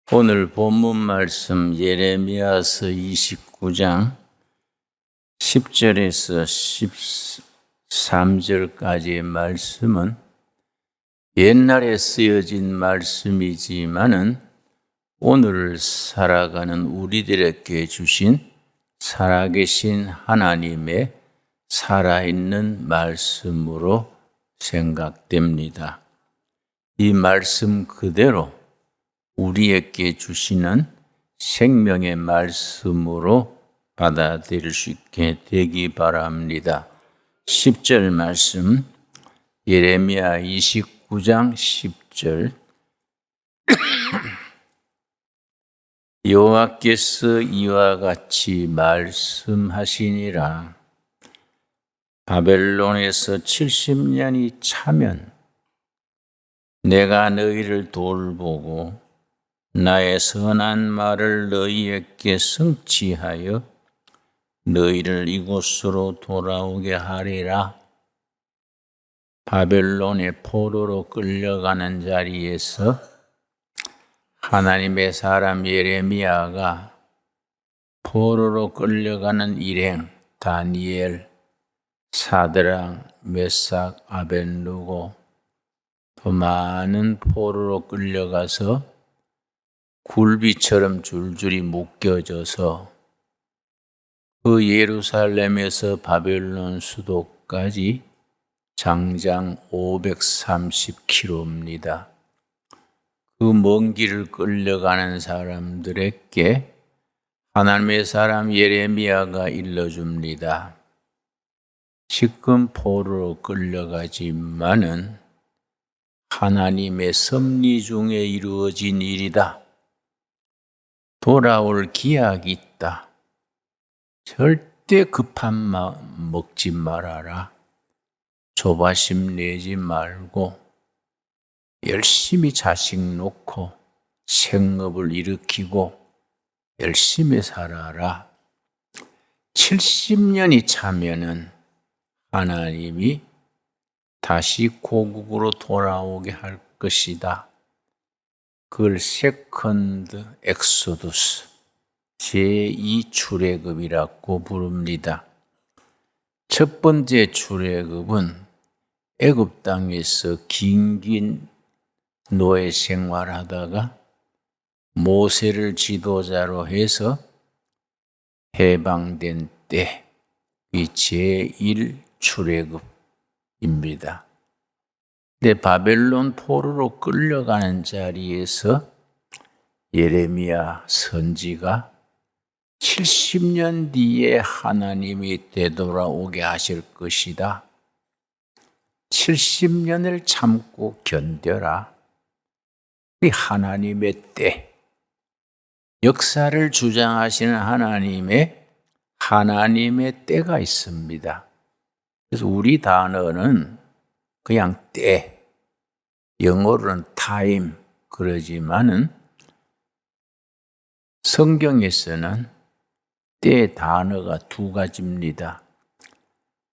오늘 본문 말씀 예레미야서 29장 10절에서 13절까지의 말씀은 옛날에 쓰여진 말씀이지만은 오늘 살아가는 우리들에게 주신 살아계신 하나님의 살아있는 말씀으로 생각됩니다. 이 말씀 그대로 우리에게 주시는 생명의 말씀으로 받아들일 수 있게 되기 바랍니다. 10절 말씀 예레미야 29장 10절 여호와께서 이와 같이 말씀하시니라. 바벨론에서 70년이 차면 내가 너희를 돌보고 나의 선한 말을 너희에게 성취하여 너희를 이곳으로 돌아오게 하리라. 바벨론의 포로로 끌려가는 자리에서 하나님의 사람 예레미야가 포로로 끌려가는 일행 다니엘, 사드랑, 메삭, 아벳느고 또 많은 포로로 끌려가서 굴비처럼 줄줄이 묶여져서 그 예루살렘에서 바벨론 수도까지 장장 530km입니다. 그 먼 길을 끌려가는 사람들에게 하나님의 사람 예레미야가 일러줍니다. 지금 포로로 끌려가지만은 하나님의 섭리 중에 이루어진 일이다. 돌아올 기약이 있다. 절대 급한 마음 먹지 말아라. 조바심 내지 말고 열심히 자식 놓고 생업을 일으키고 열심히 살아라. 70년이 차면은 하나님이 다시 고국으로 돌아오게 할 것이다. 그걸 세컨드 엑소두스 제2 출애굽이라고 부릅니다. 첫 번째 출애굽은 애굽 땅에서 긴 노예 생활하다가 모세를 지도자로 해서 해방된 때 이 제1 출애굽입니다. 근데 바벨론 포로로 끌려가는 자리에서 예레미야 선지가 70년 뒤에 하나님이 되돌아오게 하실 것이다. 70년을 참고 견뎌라. 이 하나님의 때, 역사를 주장하시는 하나님의 때가 있습니다. 그래서 우리 단어는 그냥 때, 영어로는 time 그러지만은 성경에서는 때 단어가 두 가지입니다.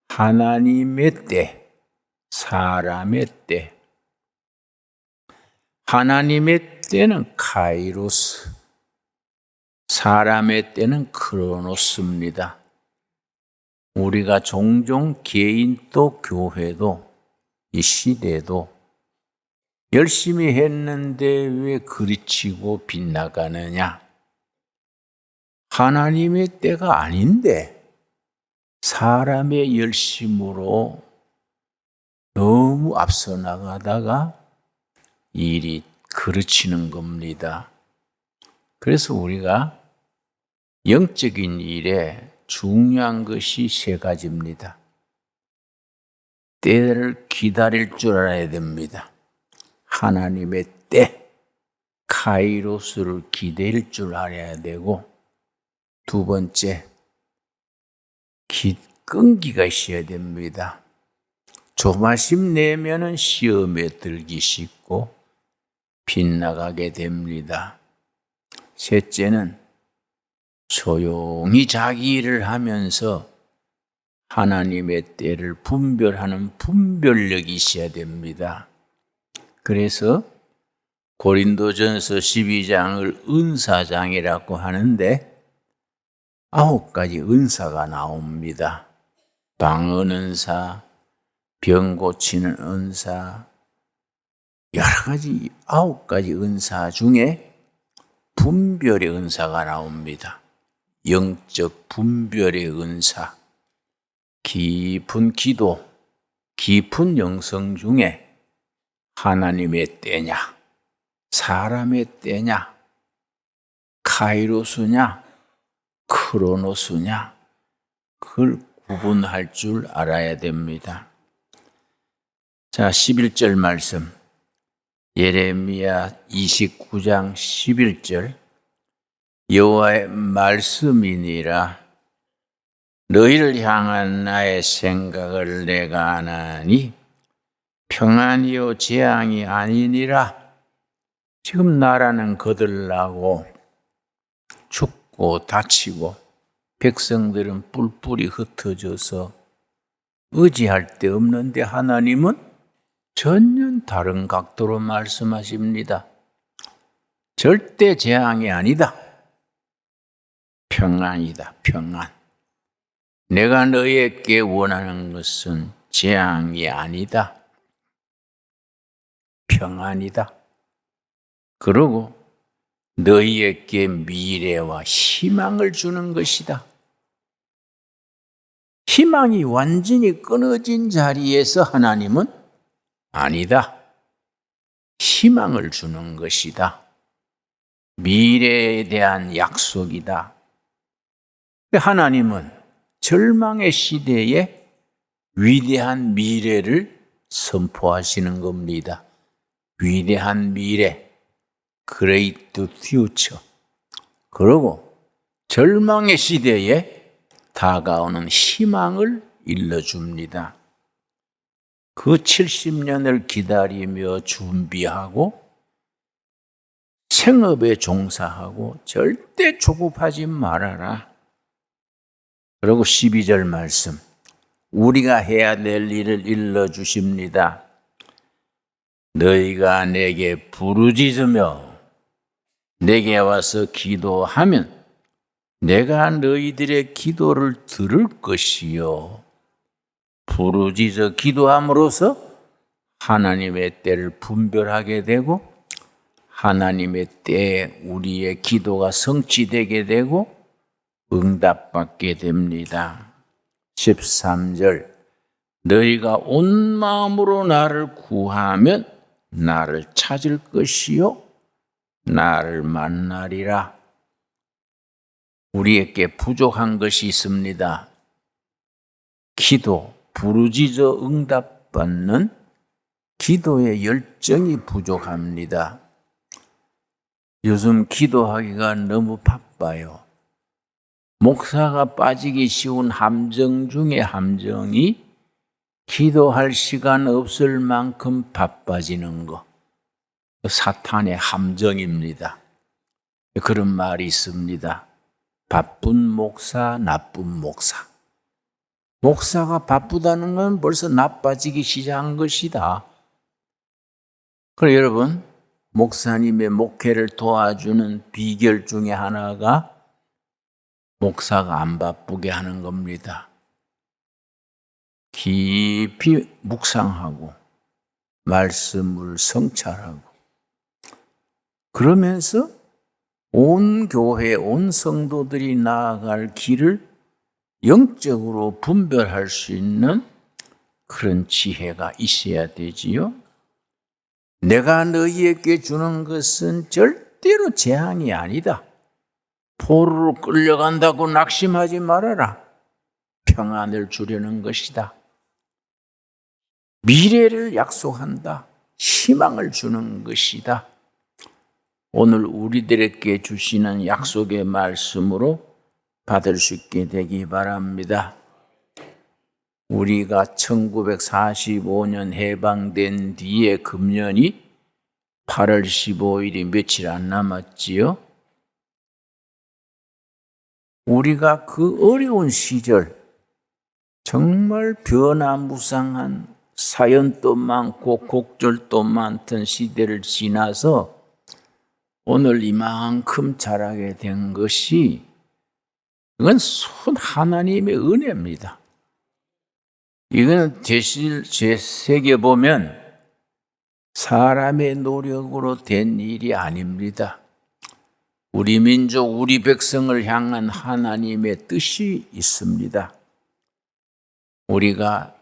하나님의 때, 사람의 때. 하나님의 때는 카이로스, 사람의 때는 크로노스입니다. 우리가 종종 개인도 교회도 이 시대도 열심히 했는데 왜 그르치고 빗나가느냐? 하나님의 때가 아닌데 사람의 열심으로 너무 앞서 나가다가 일이 그르치는 겁니다. 그래서 우리가 영적인 일에 중요한 것이 세 가지입니다. 때를 기다릴 줄 알아야 됩니다. 하나님의 때, 카이로스를 기다릴 줄 알아야 되고, 두 번째, 끈기가 있어야 됩니다. 조바심 내면은 시험에 들기 쉽고 빗나가게 됩니다. 셋째는 조용히 자기 일을 하면서 하나님의 때를 분별하는 분별력이 있어야 됩니다. 그래서 고린도전서 12장을 은사장이라고 하는데 9가지 은사가 나옵니다. 방언 은사, 병 고치는 은사, 여러 가지 9가지 은사 중에 분별의 은사가 나옵니다. 영적 분별의 은사, 깊은 기도, 깊은 영성 중에 하나님의 때냐, 사람의 때냐, 카이로스냐, 크로노스냐, 그걸 구분할 줄 알아야 됩니다. 자, 11절 말씀. 예레미야 29장 11절. 여호와의 말씀이니라. 너희를 향한 나의 생각을 내가 아나니 평안이요 재앙이 아니니라. 지금 나라는 거들나고 죽고 다치고 백성들은 뿔뿔이 흩어져서 의지할 데 없는데 하나님은 전혀 다른 각도로 말씀하십니다. 절대 재앙이 아니다. 평안이다. 평안. 내가 너희에게 원하는 것은 재앙이 아니다. 평안이다. 그리고 너희에게 미래와 희망을 주는 것이다. 희망이 완전히 끊어진 자리에서 하나님은 아니다. 희망을 주는 것이다. 미래에 대한 약속이다. 하나님은 절망의 시대에 위대한 미래를 선포하시는 겁니다. 위대한 미래, Great Future. 그리고 절망의 시대에 다가오는 희망을 일러줍니다. 그 70년을 기다리며 준비하고 생업에 종사하고 절대 조급하지 말아라. 그리고 12절 말씀. 우리가 해야 될 일을 일러주십니다. 너희가 내게 부르짖으며 내게 와서 기도하면 내가 너희들의 기도를 들을 것이요. 부르짖어 기도함으로써 하나님의 때를 분별하게 되고 하나님의 때에 우리의 기도가 성취되게 되고 응답받게 됩니다. 13절. 너희가 온 마음으로 나를 구하면 나를 찾을 것이요 나를 만나리라. 우리에게 부족한 것이 있습니다. 기도, 부르짖어 응답받는 기도의 열정이 부족합니다. 요즘 기도하기가 너무 바빠요. 목사가 빠지기 쉬운 함정 중에 함정이 기도할 시간 없을 만큼 바빠지는 것. 사탄의 함정입니다. 그런 말이 있습니다. 바쁜 목사, 나쁜 목사. 목사가 바쁘다는 건 벌써 나빠지기 시작한 것이다. 그럼 여러분, 목사님의 목회를 도와주는 비결 중에 하나가 목사가 안 바쁘게 하는 겁니다. 깊이 묵상하고 말씀을 성찰하고 그러면서 온 교회, 온 성도들이 나아갈 길을 영적으로 분별할 수 있는 그런 지혜가 있어야 되지요. 내가 너희에게 주는 것은 절대로 재앙이 아니다. 포로로 끌려간다고 낙심하지 말아라. 평안을 주려는 것이다. 미래를 약속한다. 희망을 주는 것이다. 오늘 우리들에게 주시는 약속의 말씀으로 받을 수 있게 되기 바랍니다. 우리가 1945년 해방된 뒤에 금년이 8월 15일이 며칠 안 남았지요. 우리가 그 어려운 시절 정말 변화무쌍한 사연도 많고 곡절도 많던 시대를 지나서 오늘 이만큼 자라게 된 것이 이건 손 하나님의 은혜입니다. 이거는 제 세계 보면 사람의 노력으로 된 일이 아닙니다. 우리 민족, 우리 백성을 향한 하나님의 뜻이 있습니다. 우리가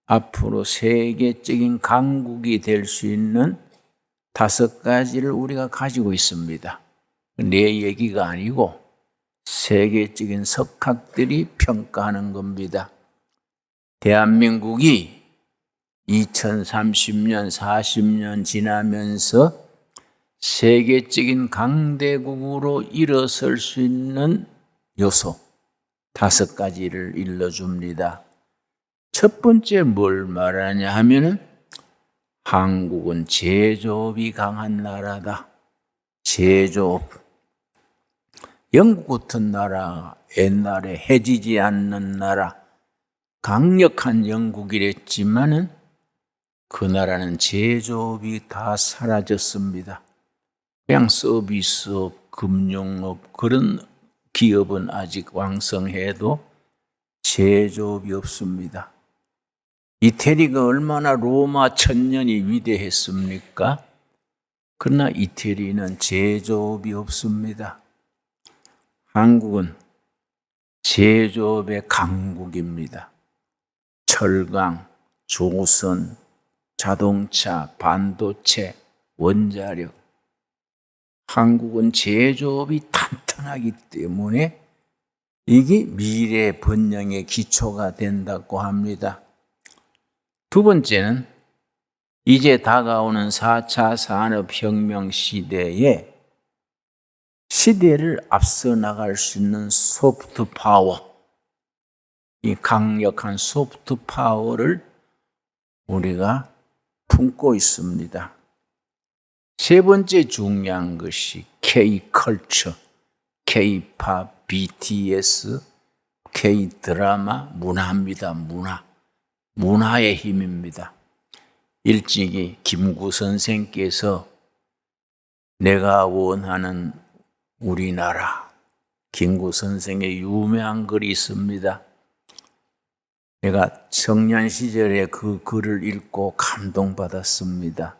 앞으로 세계적인 강국이 될 수 있는 5가지를 우리가 가지고 있습니다. 내 얘기가 아니고 세계적인 석학들이 평가하는 겁니다. 대한민국이 2030년, 40년 지나면서 세계적인 강대국으로 일어설 수 있는 요소 5가지를 일러줍니다. 첫 번째 뭘 말하냐 하면은 한국은 제조업이 강한 나라다. 제조업. 영국 같은 나라, 옛날에 해지지 않는 나라, 강력한 영국이랬지만은 그 나라는 제조업이 다 사라졌습니다. 그냥 서비스업, 금융업 그런 기업은 아직 왕성해도 제조업이 없습니다. 이태리가 얼마나 로마 천년이 위대했습니까? 그러나 이태리는 제조업이 없습니다. 한국은 제조업의 강국입니다. 철강, 조선, 자동차, 반도체, 원자력. 한국은 제조업이 탄탄하기 때문에 이게 미래 번영의 기초가 된다고 합니다. 두 번째는 이제 다가오는 4차 산업혁명 시대에 시대를 앞서 나갈 수 있는 소프트 파워, 이 강력한 소프트 파워를 우리가 품고 있습니다. 세 번째 중요한 것이 K-컬처, K-팝, BTS, K-드라마, 문화입니다. 문화의 힘입니다. 일찍이 김구 선생께서 내가 원하는 우리나라, 김구 선생의 유명한 글이 있습니다. 내가 청년 시절에 그 글을 읽고 감동받았습니다.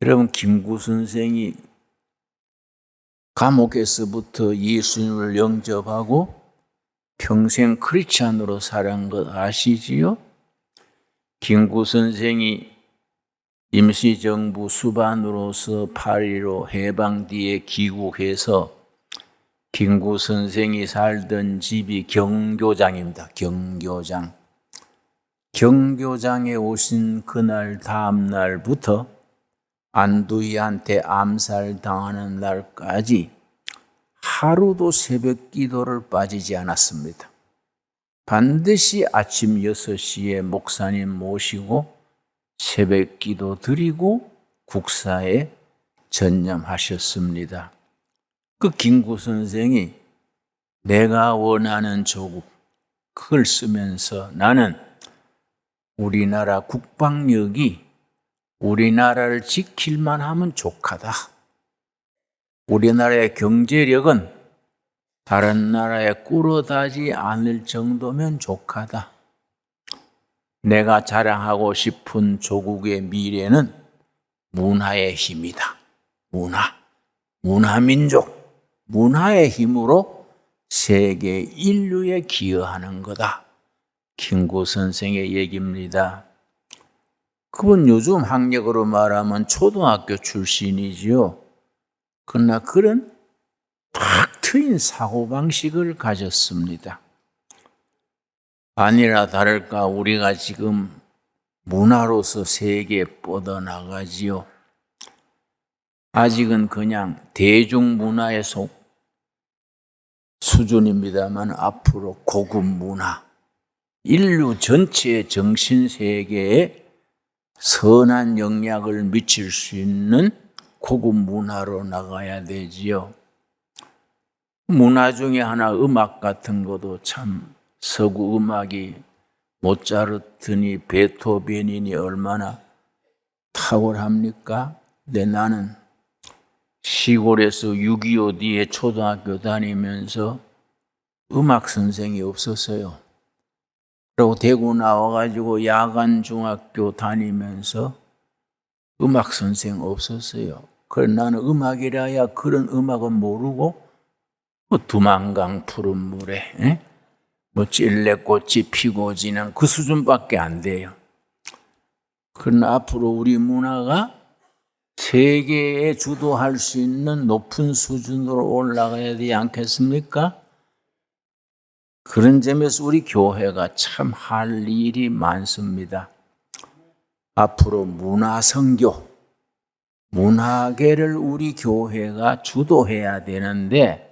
여러분, 김구 선생이 감옥에서부터 예수님을 영접하고 평생 크리스찬으로 살은 것 아시지요? 김구 선생이 임시정부 수반으로서 8.15 해방 뒤에 귀국해서 김구 선생이 살던 집이 경교장입니다. 경교장. 경교장에 오신 그날 다음 날부터 안두희한테 암살당하는 날까지 하루도 새벽 기도를 빠지지 않았습니다. 반드시 아침 6시에 목사님 모시고 새벽 기도 드리고 국사에 전념하셨습니다. 그 김구 선생이 내가 원하는 조국, 그걸 쓰면서 나는 우리나라 국방력이 우리나라를 지킬만 하면 족하다. 우리나라의 경제력은 다른 나라에 꿇어다지 않을 정도면 족하다. 내가 자랑하고 싶은 조국의 미래는 문화의 힘이다. 문화민족, 문화의 힘으로 세계 인류에 기여하는 거다. 김구 선생의 얘기입니다. 그분 요즘 학력으로 말하면 초등학교 출신이지요. 그러나 그런 탁 트인 사고방식을 가졌습니다. 아니라 다를까 우리가 지금 문화로서 세계에 뻗어나가지요. 아직은 그냥 대중문화의 수준입니다만 앞으로 고급 문화, 인류 전체의 정신세계에 선한 영향을 미칠 수 있는 고급 문화로 나가야 되지요. 문화 중에 하나 음악 같은 것도 참 서구 음악이 모차르트니 베토벤이니 얼마나 탁월합니까? 근데 나는 시골에서 6.25 뒤에 초등학교 다니면서 음악 선생이 없었어요. 그리고 대구 나와가지고 야간 중학교 다니면서 음악 선생 없었어요. 그래서 나는 음악이라야 그런 음악은 모르고 뭐 두만강 푸른 물에 뭐 찔레꽃이 피고 지는 그 수준밖에 안 돼요. 그러나 앞으로 우리 문화가 세계에 주도할 수 있는 높은 수준으로 올라가야 되지 않겠습니까? 그런 점에서 우리 교회가 참 할 일이 많습니다. 앞으로 문화선교, 문화계를 우리 교회가 주도해야 되는데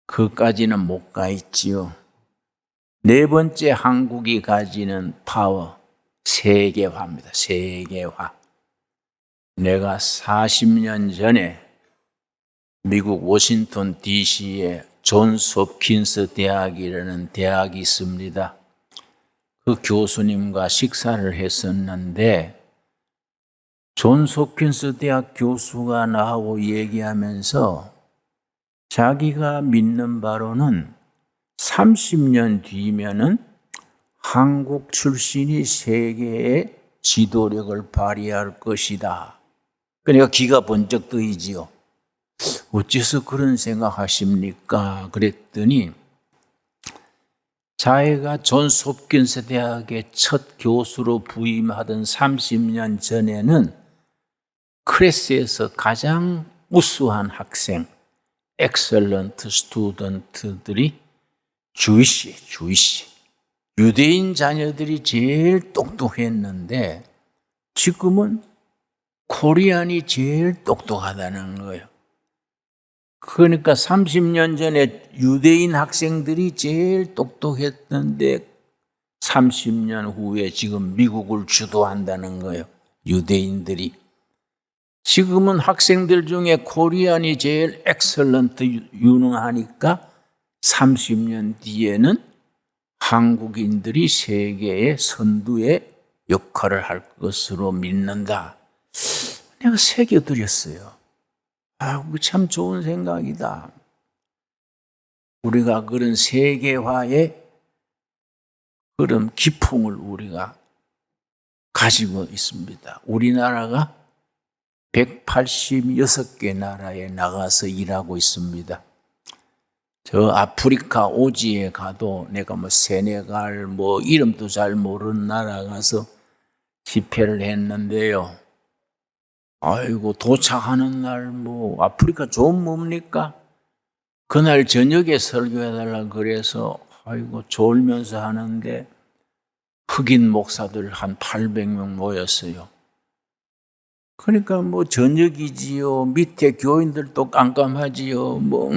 그까지는 못 가 있지요. 네 번째 한국이 가지는 파워, 세계화입니다. 세계화. 내가 40년 전에 미국 워싱턴 DC에 존스 홉킨스 대학이라는 대학이 있습니다. 그 교수님과 식사를 했었는데 존스 홉킨스 대학 교수가 나하고 얘기하면서 자기가 믿는 바로는 30년 뒤면은 한국 출신이 세계의 지도력을 발휘할 것이다. 그러니까 기가 번쩍 뜨이지요. 어째서 그런 생각하십니까? 그랬더니 자기가 존스 홉킨스 대학의 첫 교수로 부임하던 30년 전에는 클래스에서 가장 우수한 학생, 엑셀런트 스튜던트들이 주이시, 유대인 자녀들이 제일 똑똑했는데 지금은 코리안이 제일 똑똑하다는 거예요. 그러니까 30년 전에 유대인 학생들이 제일 똑똑했는데 30년 후에 지금 미국을 주도한다는 거예요. 유대인들이. 지금은 학생들 중에 코리안이 제일 엑셀런트 유능하니까 30년 뒤에는 한국인들이 세계의 선두의 역할을 할 것으로 믿는다. 내가 새겨드렸어요. 참 좋은 생각이다. 우리가 그런 세계화의 그런 기풍을 우리가 가지고 있습니다. 우리나라가 186개 나라에 나가서 일하고 있습니다. 저 아프리카 오지에 가도 내가 뭐 세네갈 뭐 이름도 잘 모르는 나라 가서 집회를 했는데요. 아이고 도착하는 날 뭐 아프리카 좀 뭡니까? 그날 저녁에 설교해달라 그래서 아이고 졸면서 하는데 흑인 목사들 한 800명 모였어요. 그러니까 뭐 저녁이지요. 밑에 교인들도 깜깜하지요. 뭐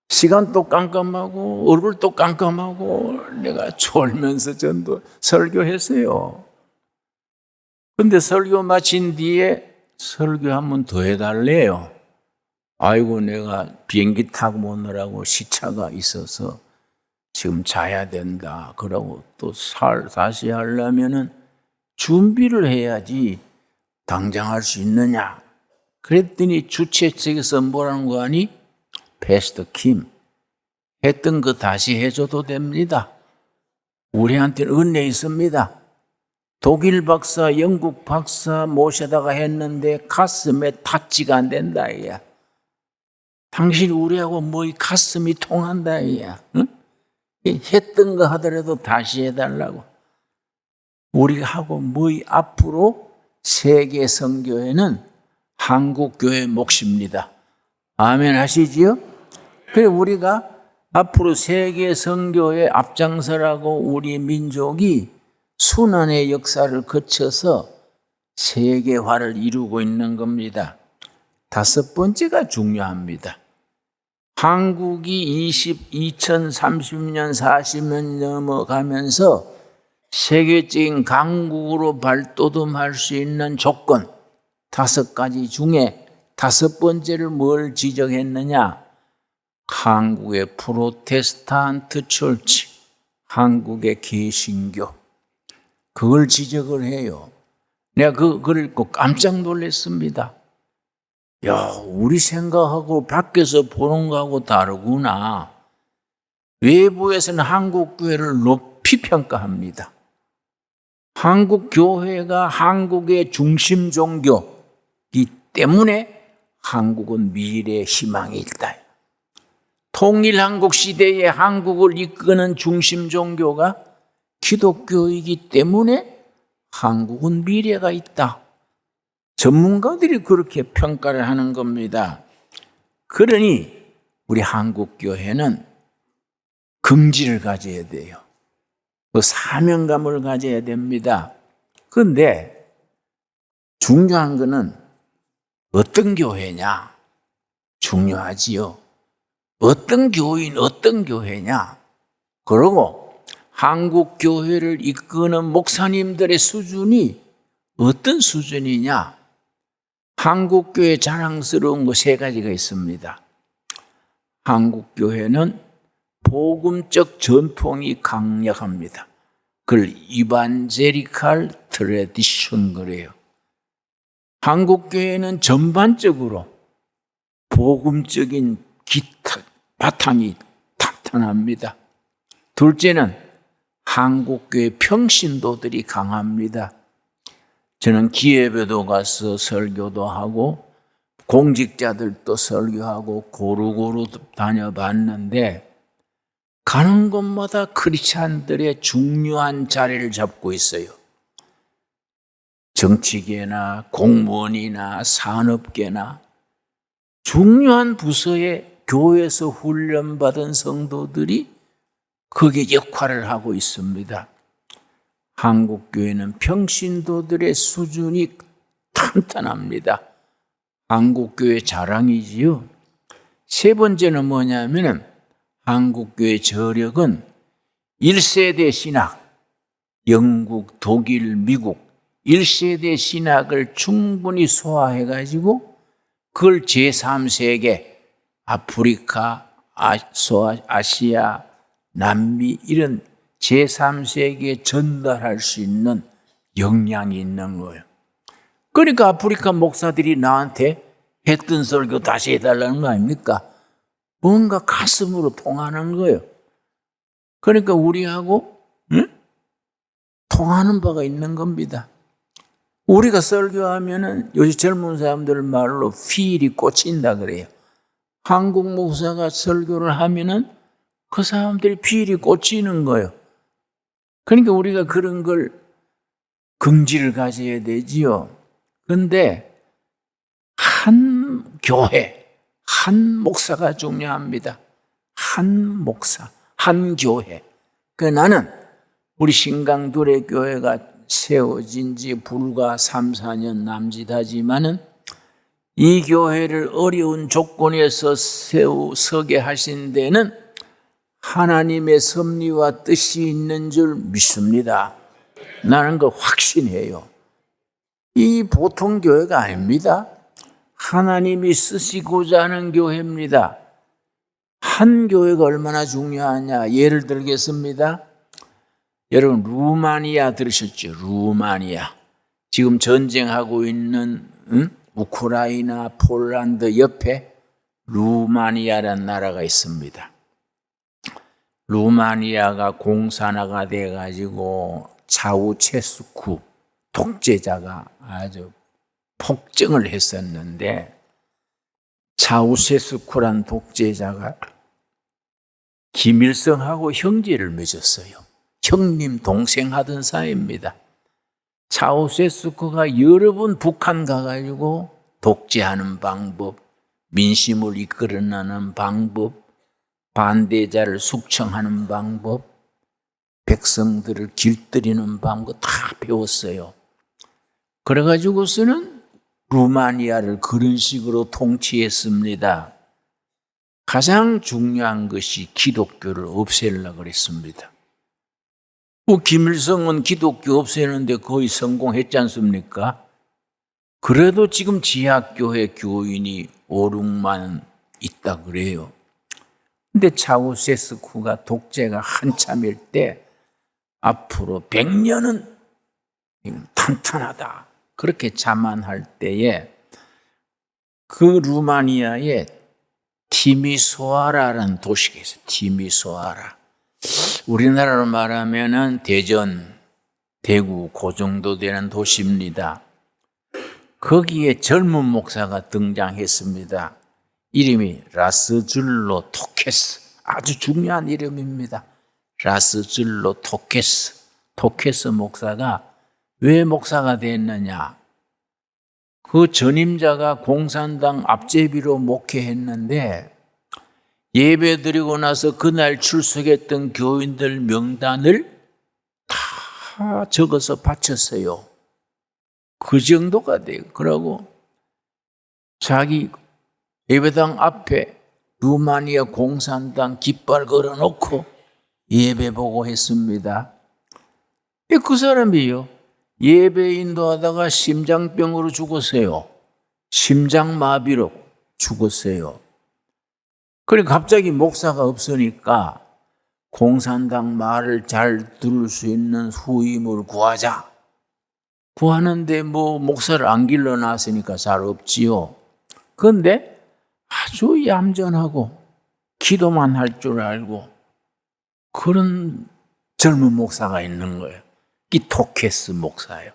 시간도 깜깜하고 얼굴도 깜깜하고 내가 졸면서 전도 설교했어요. 근데 설교 마친 뒤에 설교 한 번 더 해달래요. 아이고 내가 비행기 타고 오느라고 시차가 있어서 지금 자야 된다. 그러고 또 다시 하려면은 준비를 해야지 당장 할 수 있느냐. 그랬더니 주최 측에서 뭐라는 거 아니? 패스터 킴, 했던 거 다시 해줘도 됩니다. 우리한테는 은혜 있습니다. 독일 박사, 영국 박사 모셔다가 했는데 가슴에 타치가 안 된다. 이야. 당신 우리하고 뭐 가슴이 통한다. 이야. 응? 했던 거 하더라도 다시 해달라고. 우리가 하고 뭐 앞으로 세계 선교회는 한국 교회 몫입니다. 아멘 하시지요? 그래 우리가 앞으로 세계 선교에 앞장서라고 우리 민족이 수년의 역사를 거쳐서 세계화를 이루고 있는 겁니다. 다섯 번째가 중요합니다. 한국이 2030년, 40년 넘어가면서 세계적인 강국으로 발돋움할 수 있는 조건 5가지 중에 5번째를 뭘 지적했느냐? 한국의 프로테스탄트 철치, 한국의 개신교. 그걸 지적을 해요. 내가 그걸 읽고 깜짝 놀랐습니다. 야, 우리 생각하고 밖에서 보는 거하고 다르구나. 외부에서는 한국 교회를 높이 평가합니다. 한국 교회가 한국의 중심 종교이기 때문에 한국은 미래의 희망이 있다. 통일 한국 시대에 한국을 이끄는 중심 종교가 기독교이기 때문에 한국은 미래가 있다. 전문가들이 그렇게 평가를 하는 겁니다. 그러니 우리 한국 교회는 긍지를 가져야 돼요. 그 사명감을 가져야 됩니다. 그런데 중요한 거는 어떤 교회냐? 중요하지요. 어떤 교인, 어떤 교회냐? 그리고 한국 교회를 이끄는 목사님들의 수준이 어떤 수준이냐? 한국 교회 자랑스러운 거 세 가지가 있습니다. 한국 교회는 복음적 전통이 강력합니다. 그걸 이반제리칼 트래디션 그래요. 한국 교회는 전반적으로 복음적인 바탕이 탄탄합니다. 둘째는 한국 교회 평신도들이 강합니다. 저는 기업에도 가서 설교도 하고 공직자들도 설교하고 고루고루 다녀봤는데 가는 곳마다 크리스찬들의 중요한 자리를 잡고 있어요. 정치계나 공무원이나 산업계나 중요한 부서에 교회에서 훈련받은 성도들이 거기에 역할을 하고 있습니다. 한국 교회는 평신도들의 수준이 탄탄합니다. 한국 교회 자랑이지요. 세 번째는 뭐냐면은 한국 교회 저력은 1세대 신학, 영국, 독일, 미국 1세대 신학을 충분히 소화해가지고 그걸 제3세계, 아프리카, 아시아, 남미 이런 제3세계에 전달할 수 있는 역량이 있는 거예요. 그러니까 아프리카 목사들이 나한테 했던 설교 다시 해달라는 거 아닙니까? 뭔가 가슴으로 통하는 거예요. 그러니까 우리하고 통하는 바가 있는 겁니다. 우리가 설교하면은 요즘 젊은 사람들 말로 필이 꽂힌다 그래요. 한국 목사가 설교를 하면은 그 사람들이 필이 꽂히는 거예요. 그러니까 우리가 그런 걸 긍지를 가져야 되지요. 그런데 한 교회, 한 목사가 중요합니다. 한 목사, 한 교회. 나는 우리 신강둘의 교회가 세워진 지 불과 3, 4년 남짓하지만은 이 교회를 어려운 조건에서 서게 하신 데는 하나님의 섭리와 뜻이 있는 줄 믿습니다. 나는 그걸 확신해요. 이 보통 교회가 아닙니다. 하나님이 쓰시고자 하는 교회입니다. 한 교회가 얼마나 중요하냐 예를 들겠습니다. 여러분 루마니아 들으셨죠? 루마니아. 지금 전쟁하고 있는 우크라이나, 폴란드 옆에 루마니아라는 나라가 있습니다. 루마니아가 공산화가 돼가지고 차우체스쿠 독재자가 아주 폭정을 했었는데 차우체스쿠란 독재자가 김일성하고 형제를 맺었어요. 형님 동생 하던 사이입니다. 차우체스쿠가 여러 번 북한 가가지고 독재하는 방법, 민심을 이끌어내는 방법, 반대자를 숙청하는 방법, 백성들을 길들이는 방법 다 배웠어요. 그래가지고서는 루마니아를 그런 식으로 통치했습니다. 가장 중요한 것이 기독교를 없애려고 그랬습니다. 김일성은 기독교 없애는데 거의 성공했지 않습니까? 그래도 지금 지하교회 교인이 5, 6만 있다 그래요. 근데 차우세스쿠가 독재가 한참일 때 앞으로 100년은 탄탄하다 그렇게 자만할 때에 그 루마니아에 티미소아라라는 도시가 있어요. 티미소아라. 우리나라로 말하면은 대전, 대구 그 정도 되는 도시입니다. 거기에 젊은 목사가 등장했습니다. 이름이 라스줄로 토케스. 아주 중요한 이름입니다. 라스줄로 토케스. 토케스 목사가 왜 목사가 됐느냐? 그 전임자가 공산당 앞제비로 목회했는데 예배 드리고 나서 그날 출석했던 교인들 명단을 다 적어서 바쳤어요. 그 정도가 돼요. 그러고 자기 예배당 앞에 루마니아 공산당 깃발 걸어놓고 예배 보고 했습니다. 그 사람이요. 예배 인도하다가 심장병으로 죽었어요. 심장마비로 죽었어요. 그리고 갑자기 목사가 없으니까 공산당 말을 잘 들을 수 있는 후임을 구하자. 구하는데 목사를 안 길러놨으니까 잘 없지요. 그런데 아주 얌전하고 기도만 할 줄 알고 그런 젊은 목사가 있는 거예요. 이 토케스 목사예요.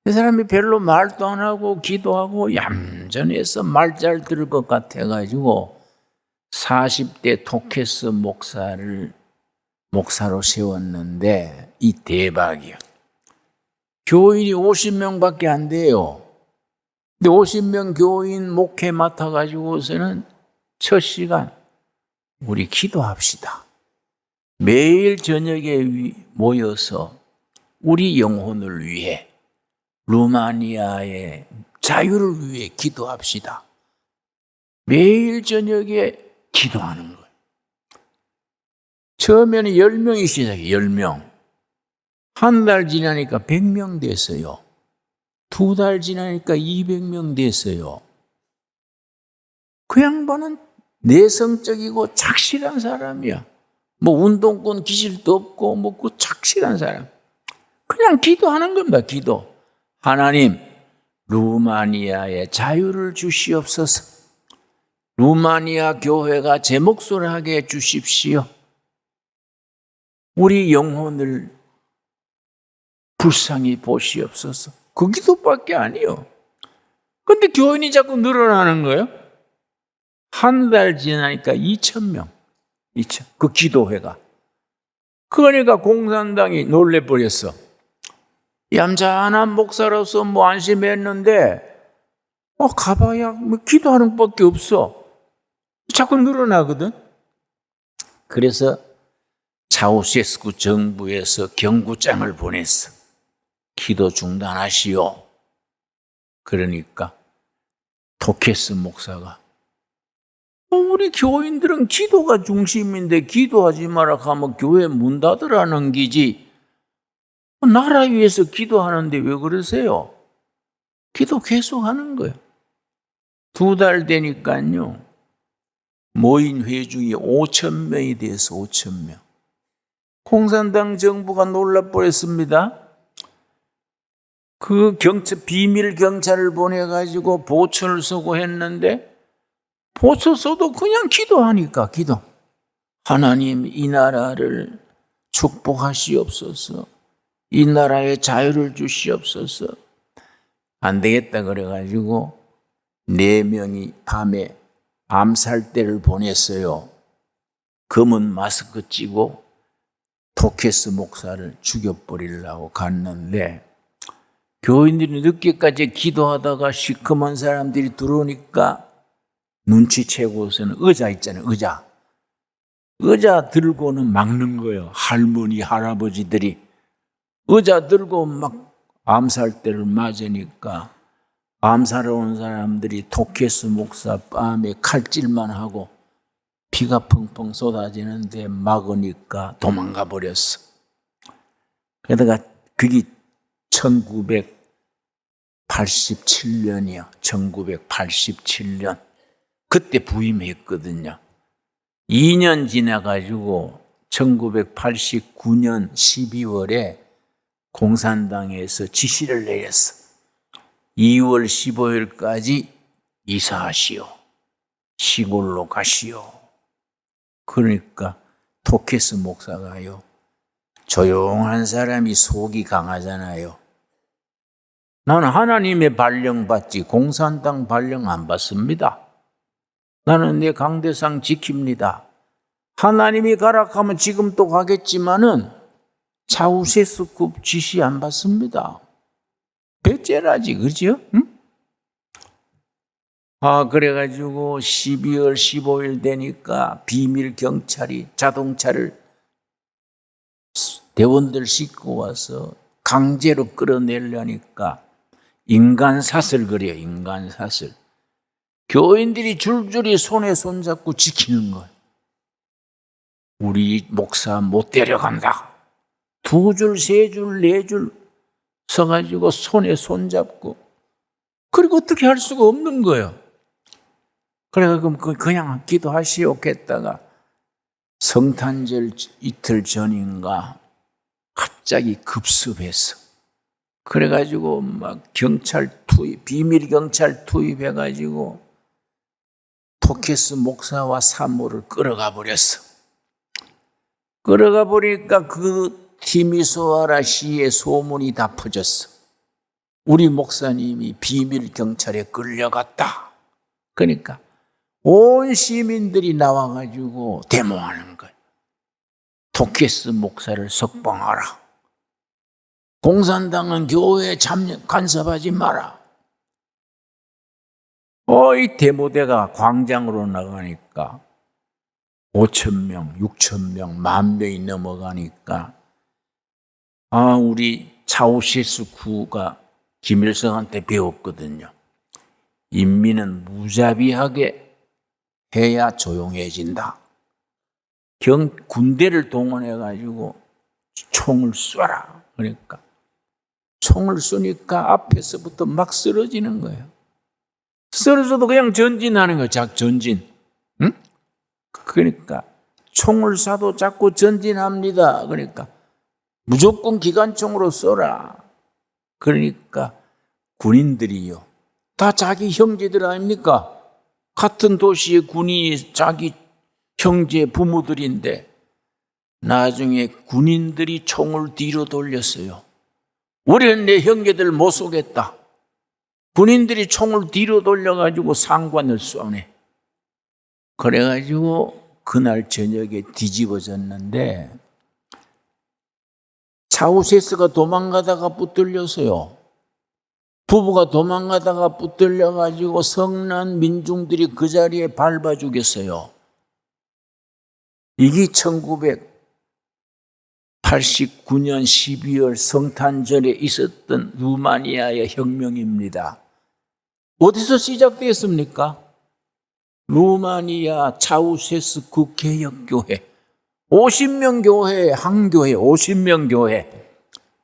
이 사람이 별로 말도 안 하고 기도하고 얌전해서 말 잘 들을 것 같아가지고 40대 토케스 목사를 목사로 세웠는데 이 대박이요. 교인이 50명밖에 안 돼요. 근데 50명 교인 목회 맡아가지고서는 첫 시간 우리 기도합시다. 매일 저녁에 모여서 우리 영혼을 위해 루마니아의 자유를 위해 기도합시다. 매일 저녁에 기도하는 거예요. 처음에는 10명이 시작해요. 10명. 한 달 지나니까 100명 됐어요. 2달 지나니까 200명 됐어요. 그 양반은 내성적이고 착실한 사람이야. 운동권 기질도 없고 그 착실한 사람. 그냥 기도하는 겁니다. 기도. 하나님, 루마니아에 자유를 주시옵소서. 루마니아 교회가 제 몫을 하게 해 주십시오. 우리 영혼을 불쌍히 보시옵소서. 그 기도밖에 아니에요. 근데 교인이 자꾸 늘어나는 거예요. 한 달 지나니까 2,000명. 그 기도회가. 그러니까 공산당이 놀래버렸어. 얌전한 목사로서 안심했는데 가봐야 기도하는 것밖에 없어. 자꾸 늘어나거든. 그래서 차우셰스쿠 정부에서 경고장을 보냈어. 기도 중단하시오. 그러니까 토케스 목사가 우리 교인들은 기도가 중심인데 기도하지 마라 하면 교회 문 닫으라는 기지. 나라 위해서 기도하는데 왜 그러세요? 기도 계속 하는 거예요. 2달 되니까요. 모인 회중이 5,000명이 돼서 5,000명. 공산당 정부가 놀라버렸습니다. 그 비밀 경찰을 보내가지고 보초를 쏘고 했는데 보초 쏘도 그냥 기도하니까 기도. 하나님 이 나라를 축복하시옵소서. 이 나라에 자유를 주시옵소서. 안 되겠다 그래가지고 4명이 밤에 암살대를 보냈어요. 검은 마스크 찌고 토케스 목사를 죽여버리려고 갔는데 교인들이 늦게까지 기도하다가 시커먼 사람들이 들어오니까 눈치채고서는 의자 있잖아요. 의자 들고는 막는 거예요. 할머니, 할아버지들이. 의자 들고 막 암살대를 맞으니까 암살하러 온 사람들이 토케스 목사 뺨에 칼질만 하고 피가 펑펑 쏟아지는데 막으니까 도망가 버렸어. 그러다가 그게 1987년이요. 1987년. 그때 부임했거든요. 2년 지나가지고 1989년 12월에 공산당에서 지시를 내렸어. 2월 15일까지 이사하시오. 시골로 가시오. 그러니까 토케스 목사가요, 조용한 사람이 속이 강하잖아요. 나는 하나님의 발령 받지 공산당 발령 안 받습니다. 나는 내 강대상 지킵니다. 하나님이 가라 하면 지금 또 가겠지만은 차우세스급 지시 안 받습니다. 배째라지, 그죠? 응? 그래가지고 12월 15일 되니까 비밀 경찰이 자동차를 대원들 싣고 와서 강제로 끌어내려니까 인간사슬 그래요, 인간사슬. 교인들이 줄줄이 손에 손잡고 지키는 거예요. 우리 목사 못 데려간다. 2줄, 3줄, 4줄 서가지고 손에 손잡고, 그리고 어떻게 할 수가 없는 거예요. 그래서 그냥 기도하시오 했다가 성탄절 이틀 전인가 갑자기 급습했어. 그래가지고 막 경찰 투입, 비밀 경찰 투입해가지고 토케스 목사와 사모를 끌어가 버렸어. 끌어가 보니까 그 티미소아라 시의 소문이 다 퍼졌어. 우리 목사님이 비밀 경찰에 끌려갔다. 그러니까 온 시민들이 나와가지고 데모하는 거예요. 토케스 목사를 석방하라. 공산당은 교회에 간섭하지 마라. 이 데모대가 광장으로 나가니까 5,000명, 6,000명, 10,000명이 넘어가니까 우리 차우셰스쿠가 김일성한테 배웠거든요. 인민은 무자비하게 해야 조용해진다. 군대를 동원해가지고 총을 쏴라. 그러니까 총을 쏘니까 앞에서부터 막 쓰러지는 거예요. 쓰러져도 그냥 전진하는 거예요. 전진. 응? 그러니까 총을 쏴도 자꾸 전진합니다. 그러니까 무조건 기관총으로 쏘라. 그러니까 군인들이요, 다 자기 형제들 아닙니까? 같은 도시의 군인이 자기 형제 부모들인데 나중에 군인들이 총을 뒤로 돌렸어요. 우리는 내 형제들 못 쏘겠다. 군인들이 총을 뒤로 돌려가지고 상관을 쏘네. 그래가지고 그날 저녁에 뒤집어졌는데 차우세스가 도망가다가 붙들렸어요. 부부가 도망가다가 붙들려가지고 성난 민중들이 그 자리에 밟아 죽였어요. 이게 1989년 12월 성탄절에 있었던 루마니아의 혁명입니다. 어디서 시작됐습니까? 루마니아 차우세스쿠 개혁교회. 50명 교회, 한 교회, 50명 교회.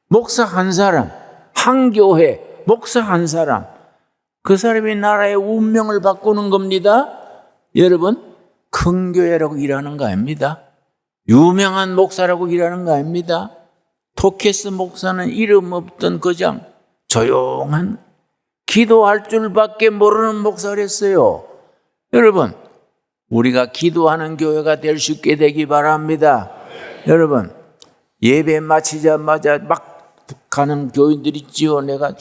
목사 한 사람, 한 교회, 목사 한 사람. 그 사람이 나라의 운명을 바꾸는 겁니다. 여러분, 큰 교회라고 일하는 거 아닙니다. 유명한 목사라고 일하는 거 아닙니다. 토케스 목사는 이름 없던 그냥 조용한 기도할 줄밖에 모르는 목사였어요. 여러분, 우리가 기도하는 교회가 될 수 있게 되기 바랍니다. 여러분, 예배 마치자마자 막 가는 교인들 있지요. 내가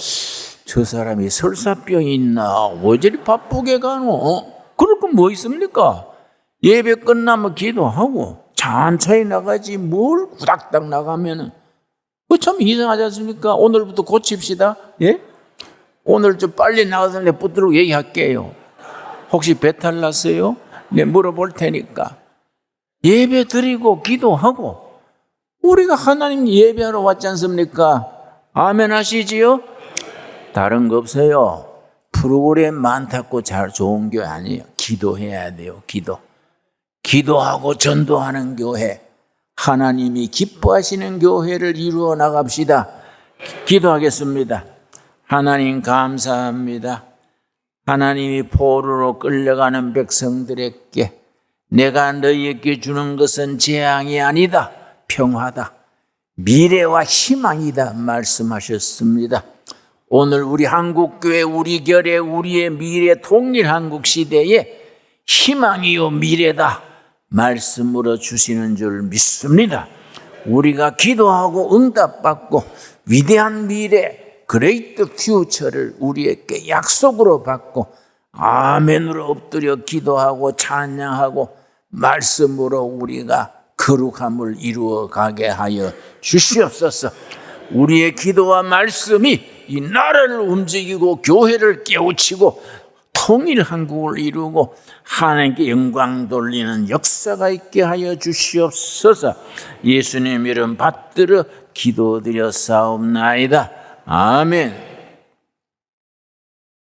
저 사람이 설사병이 있나? 왜 저리 바쁘게 가노? 그럴 건 뭐 있습니까? 예배 끝나면 기도하고 천천히 나가지 뭘 후닥닥 나가면은 참 이상하지 않습니까? 오늘부터 고칩시다. 예? 오늘 좀 빨리 나가서 내 붙들고 얘기할게요. 혹시 배탈 났어요? 네, 물어볼 테니까. 예배 드리고 기도하고 우리가 하나님 예배하러 왔지 않습니까? 아멘 하시지요? 다른 거 없어요. 프로그램 많다고 잘 좋은 교회 아니에요. 기도해야 돼요. 기도하고 전도하는 교회, 하나님이 기뻐하시는 교회를 이루어 나갑시다. 기도하겠습니다. 하나님 감사합니다. 하나님이 포로로 끌려가는 백성들에게 내가 너희에게 주는 것은 재앙이 아니다, 평화다, 미래와 희망이다 말씀하셨습니다. 오늘 우리 한국교회, 우리 결의, 우리의 미래 통일한국 시대에 희망이요 미래다 말씀으로 주시는 줄 믿습니다. 우리가 기도하고 응답받고 위대한 미래, 그레이트 퓨처를 우리에게 약속으로 받고 아멘으로 엎드려 기도하고 찬양하고 말씀으로 우리가 거룩함을 이루어 가게 하여 주시옵소서. 우리의 기도와 말씀이 이 나라를 움직이고 교회를 깨우치고 통일 한국을 이루고 하나님께 영광 돌리는 역사가 있게 하여 주시옵소서. 예수님 이름 받들어 기도드려 싸움나이다. 아멘.